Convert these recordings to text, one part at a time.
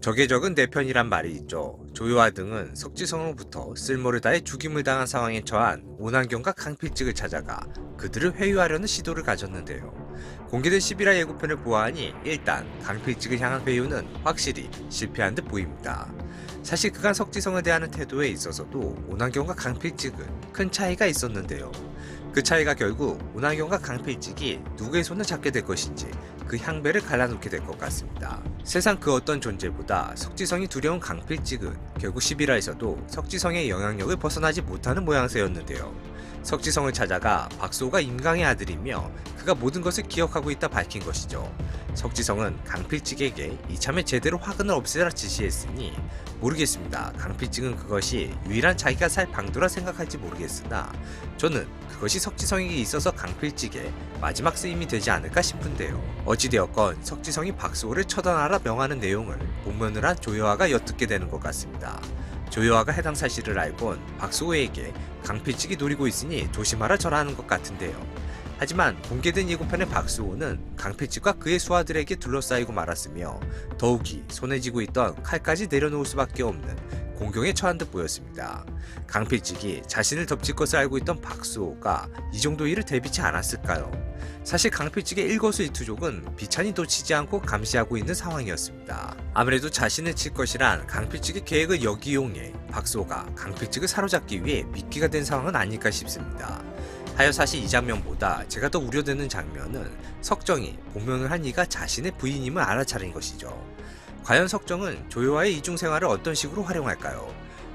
적의 적은 내 편이란 말이 있죠. 조효와 등은 석지성으로부터 쓸모를 다해 죽임을 당한 상황에 처한 오난경과 강필직을 찾아가 그들을 회유하려는 시도를 가졌는데요. 공개된 11화 예고편을 보아하니 일단 강필직을 향한 회유는 확실히 실패한 듯 보입니다. 사실 그간 석지성을 대하는 태도에 있어서도 오난경과 강필직은 큰 차이가 있었는데요. 그 차이가 결국 오난경과 강필직이 누구의 손을 잡게 될 것인지 그 향배를 갈라놓게 될 것 같습니다. 세상 그 어떤 존재보다 석지성이 두려운 강필직은 결국 11화에서도 석지성의 영향력을 벗어나지 못하는 모양새였는데요. 석지성을 찾아가 박소호가 임강의 아들이며 그가 모든 것을 기억하고 있다 밝힌 것이죠. 석지성은 강필직에게 이참에 제대로 화근을 없애라 지시했으니 모르겠습니다. 강필직은 그것이 유일한 자기가 살 방도라 생각할지 모르겠으나 저는 그것이 석지성에게 있어서 강필직의 마지막 쓰임이 되지 않을까 싶은데요. 어찌되었건 석지성이 박소호를 처단하라 명하는 내용을 본면을 한 조여아가 엿듣게 되는 것 같습니다. 조여아가 해당 사실을 알곤 박소호에게 강필직이 노리고 있으니 조심하라 절하는 것 같은데요. 하지만 공개된 예고편의 박수호는 강필직과 그의 수하들에게 둘러싸이고 말았으며 더욱이 손에 쥐고 있던 칼까지 내려놓을 수밖에 없는 공경에 처한 듯 보였습니다. 강필직이 자신을 덮칠 것을 알고 있던 박수호가 이 정도 일을 대비치 않았을까요? 사실 강필직의 일거수일투족은 비찬이 놓치지 않고 감시하고 있는 상황이었습니다. 아무래도 자신을 칠 것이란 강필직의 계획을 역이용해 박수호가 강필직을 사로잡기 위해 미끼가 된 상황은 아닐까 싶습니다. 하여 사실 이 장면보다 제가 더 우려되는 장면은 석정이 본명을 한 이가 자신의 부인임을 알아차린 것이죠. 과연 석정은 조여와의 이중 생활을 어떤 식으로 활용할까요?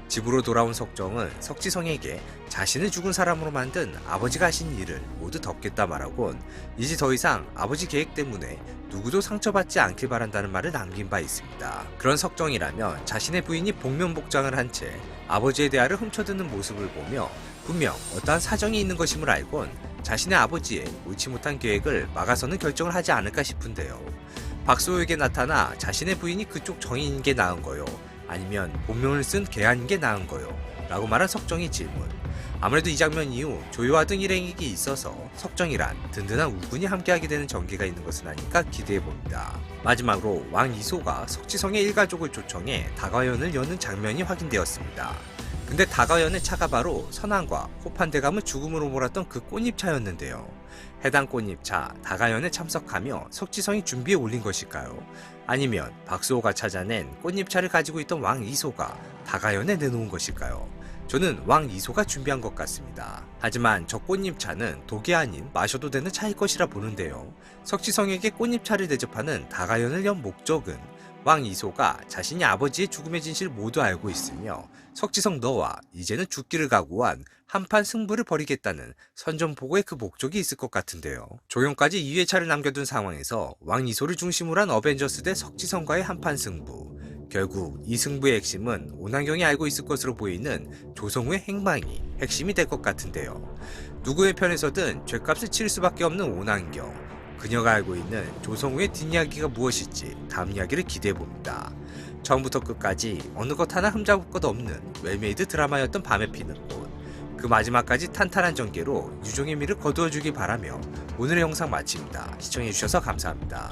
집으로 돌아온 석정은 석지성에게 자신을 죽은 사람으로 만든 아버지가 하신 일을 모두 덮겠다 말하곤 이제 더 이상 아버지 계획 때문에 누구도 상처받지 않길 바란다는 말을 남긴 바 있습니다. 그런 석정이라면 자신의 부인이 복면복장을 한 채 아버지의 대화를 훔쳐듣는 모습을 보며 분명 어떠한 사정이 있는 것임을 알곤 자신의 아버지의 옳지 못한 계획을 막아서는 결정을 하지 않을까 싶은데요. 박소호에게 나타나 자신의 부인이 그쪽 정인인 게 나은 거요? 아니면 본명을 쓴 계한인 게 나은 거요? 라고 말한 석정의 질문. 아무래도 이 장면 이후 조여아 등 일행에게 있어서 석정이란 든든한 우군이 함께하게 되는 전개가 있는 것은 아닐까 기대해봅니다. 마지막으로 왕 이소가 석지성의 일가족을 초청해 다과연을 여는 장면이 확인되었습니다. 근데 다과연의 차가 바로 선왕과 호판대감을 죽음으로 몰았던 그 꽃잎차였는데요. 해당 꽃잎차 다과연에 참석하며 석지성이 준비해 올린 것일까요? 아니면 박수호가 찾아낸 꽃잎차를 가지고 있던 왕 이소가 다과연에 내놓은 것일까요? 저는 왕 이소가 준비한 것 같습니다. 하지만 저 꽃잎차는 독이 아닌 마셔도 되는 차일 것이라 보는데요. 석지성에게 꽃잎차를 대접하는 다과연을 연 목적은 왕 이소가 자신이 아버지의 죽음의 진실을 모두 알고 있으며 석지성 너와 이제는 죽기를 각오한 한판 승부를 벌이겠다는 선전포고의 그 목적이 있을 것 같은데요. 조용까지 2회차를 남겨둔 상황에서 왕 이소를 중심으로 한 어벤져스 대 석지성과의 한판 승부. 결국 이 승부의 핵심은 오난경이 알고 있을 것으로 보이는 조성우의 행방이 핵심이 될 것 같은데요. 누구의 편에서든 죗값을 치를 수밖에 없는 오난경. 그녀가 알고 있는 조성우의 뒷이야기가 무엇일지 다음 이야기를 기대해봅니다. 처음부터 끝까지 어느 것 하나 흠잡을 것 없는 웰메이드 드라마였던 밤에 피는 꽃. 그 마지막까지 탄탄한 전개로 유종의 미를 거두어주길 바라며 오늘의 영상 마칩니다. 시청해주셔서 감사합니다.